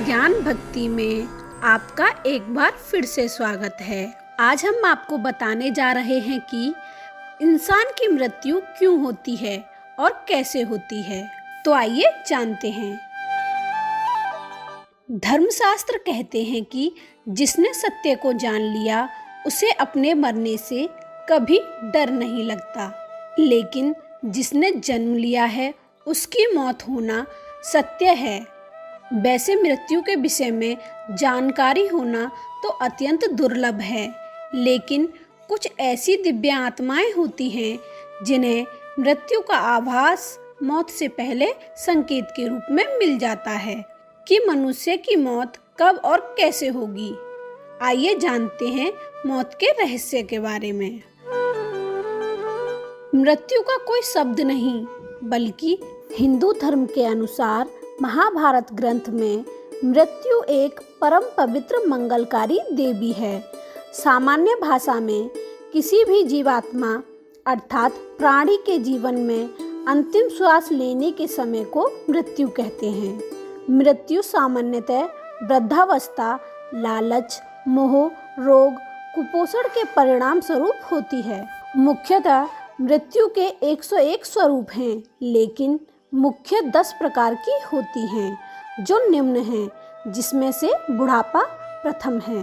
ज्ञान भक्ति में आपका एक बार फिर से स्वागत है। आज हम आपको बताने जा रहे हैं कि इंसान की मृत्यु क्यों होती है और कैसे होती है। तो आइए जानते हैं। धर्मशास्त्र कहते हैं कि जिसने सत्य को जान लिया उसे अपने मरने से कभी डर नहीं लगता, लेकिन जिसने जन्म लिया है उसकी मौत होना सत्य है। वैसे मृत्यु के विषय में जानकारी होना तो अत्यंत दुर्लभ है, लेकिन कुछ ऐसी दिव्य आत्माएं होती हैं जिन्हें मृत्यु का आभास मौत से पहले संकेत के रूप में मिल जाता है कि मनुष्य की मौत कब और कैसे होगी। आइए जानते हैं मौत के रहस्य के बारे में। मृत्यु का कोई शब्द नहीं, बल्कि हिंदू धर्म के अनुसार महाभारत ग्रंथ में मृत्यु एक परम पवित्र मंगलकारी देवी है। सामान्य भाषा में किसी भी जीवात्मा अर्थात प्राणी के जीवन में अंतिम श्वास लेने के समय को मृत्यु कहते हैं। मृत्यु सामान्यतः वृद्धावस्था, लालच, मोह, रोग, कुपोषण के परिणाम स्वरूप होती है। मुख्यतः मृत्यु के 101 स्वरूप हैं, लेकिन मुख्य 10 प्रकार की होती हैं जो निम्न हैं, जिसमें से बुढ़ापा प्रथम है।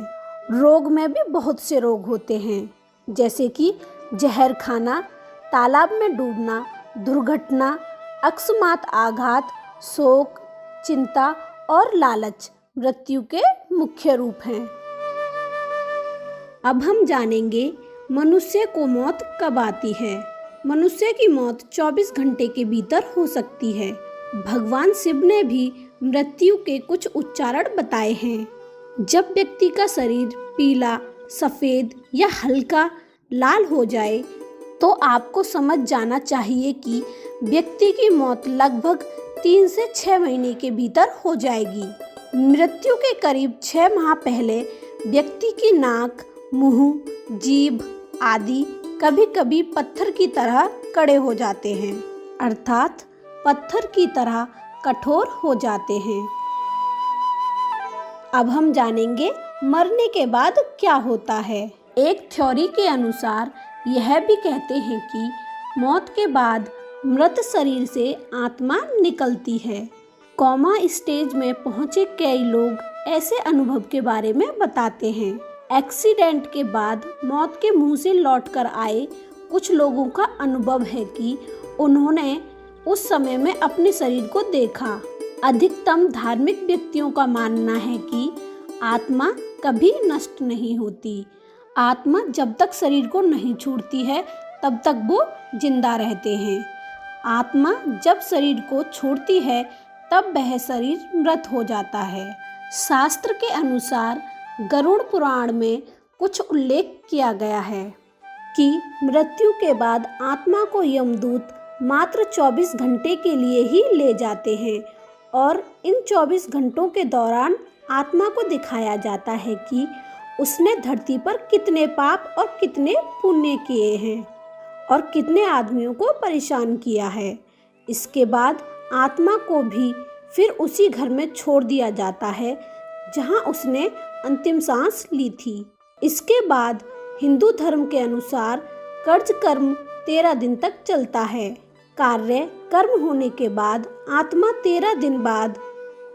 रोग में भी बहुत से रोग होते हैं, जैसे कि जहर खाना, तालाब में डूबना, दुर्घटना, अकस्मात आघात, शोक, चिंता और लालच मृत्यु के मुख्य रूप हैं। अब हम जानेंगे मनुष्य को मौत कब आती है। मनुष्य की मौत 24 घंटे के भीतर हो सकती है। भगवान शिव ने भी मृत्यु के कुछ उच्चारण बताए हैं। जब व्यक्ति का शरीर पीला, सफेद या हल्का लाल हो जाए तो आपको समझ जाना चाहिए कि व्यक्ति की मौत लगभग 3 से 6 महीने के भीतर हो जाएगी। मृत्यु के करीब 6 माह पहले व्यक्ति की नाक, मुंह, जीभ आदि कभी-कभी पत्थर की तरह कड़े हो जाते हैं, अर्थात पत्थर की तरह कठोर हो जाते हैं। अब हम जानेंगे मरने के बाद क्या होता है। एक थ्योरी के अनुसार यह भी कहते हैं कि मौत के बाद मृत शरीर से आत्मा निकलती है। कोमा स्टेज में पहुंचे कई लोग ऐसे अनुभव के बारे में बताते हैं। एक्सीडेंट के बाद मौत के मुंह से लौटकर आए कुछ लोगों का अनुभव है कि उन्होंने उस समय में अपने शरीर को देखा। अधिकतम धार्मिक व्यक्तियों का मानना है कि आत्मा कभी नष्ट नहीं होती। आत्मा जब तक शरीर को नहीं छोड़ती है तब तक वो जिंदा रहते हैं। आत्मा जब शरीर को छोड़ती है तब वह शरीर मृत हो जाता है। शास्त्र के अनुसार गरुड़ पुराण में कुछ उल्लेख किया गया है कि मृत्यु के बाद आत्मा को यमदूत मात्र 24 घंटे के लिए ही ले जाते हैं और इन 24 घंटों के दौरान आत्मा को दिखाया जाता है कि उसने धरती पर कितने पाप और कितने पुण्य किए हैं और कितने आदमियों को परेशान किया है। इसके बाद आत्मा को भी फिर उसी घर में छोड़ दिया जाता है जहां उसने अंतिम सांस ली थी। इसके बाद हिंदू धर्म के अनुसार कर्ज कर्म 13 दिन तक चलता है। कार्य कर्म होने के बाद आत्मा 13 दिन बाद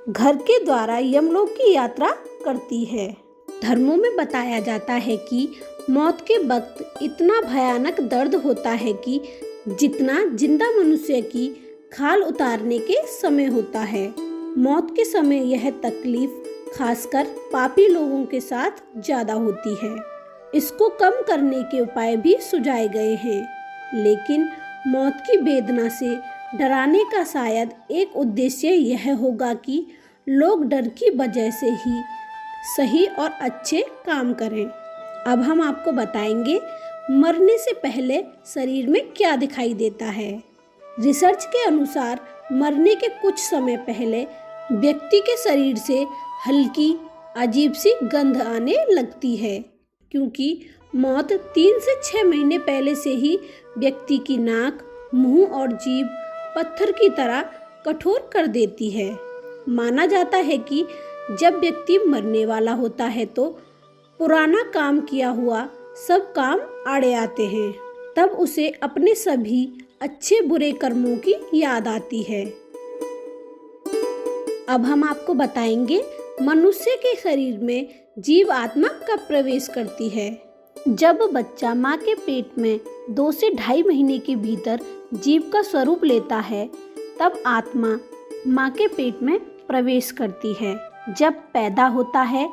घर के द्वारा यमलोक की यात्रा करती है। धर्मों में बताया जाता है कि मौत के वक्त इतना भयानक दर्द होता है कि जितना जिंदा मनुष्य की खाल उतारने के समय होता है। मौत के समय यह तकलीफ खासकर पापी लोगों के साथ ज्यादा होती है। इसको कम करने के उपाय भी सुझाए गए हैं, लेकिन मौत की वेदना से डराने का शायद एक उद्देश्य यह होगा कि लोग डर की वजह से ही सही और अच्छे काम करें। अब हम आपको बताएंगे मरने से पहले शरीर में क्या दिखाई देता है। रिसर्च के अनुसार मरने के कुछ समय पहले व्यक्ति के शरीर से हल्की अजीब सी गंध आने लगती है, क्योंकि मौत 3 से 6 महीने पहले से ही व्यक्ति की नाक, मुंह और जीभ पत्थर की तरह कठोर कर देती है। माना जाता है कि जब व्यक्ति मरने वाला होता है तो पुराना काम किया हुआ सब काम आड़े आते हैं। तब उसे अपने सभी अच्छे बुरे कर्मों की याद आती है। अब हम आपको बताएंगे मनुष्य के शरीर में जीव आत्मा कब प्रवेश करती है। जब बच्चा माँ के पेट में 2 से 2.5 महीने के भीतर जीव का स्वरूप लेता है, तब आत्मा माँ के पेट में प्रवेश करती है। जब पैदा होता है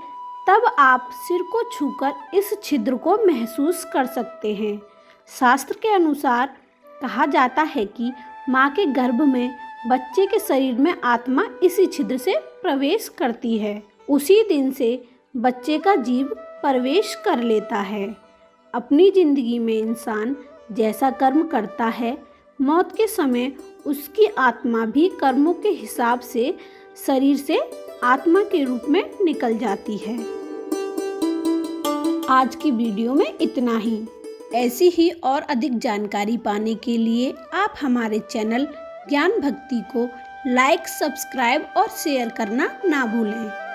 तब आप सिर को छूकर इस छिद्र को महसूस कर सकते हैं। शास्त्र के अनुसार कहा जाता है कि माँ के गर्भ में बच्चे के शरीर में आत्मा इसी छिद्र से प्रवेश करती है। उसी दिन से बच्चे का जीव प्रवेश कर लेता है। अपनी जिंदगी में इंसान जैसा कर्म करता है, मौत के समय उसकी आत्मा भी कर्मों के हिसाब से शरीर से आत्मा के रूप में निकल जाती है। आज की वीडियो में इतना ही। ऐसी ही और अधिक जानकारी पाने के लिए आप हमारे चैनल ज्ञान भक्ति को लाइक, सब्सक्राइब और शेयर करना ना भूलें।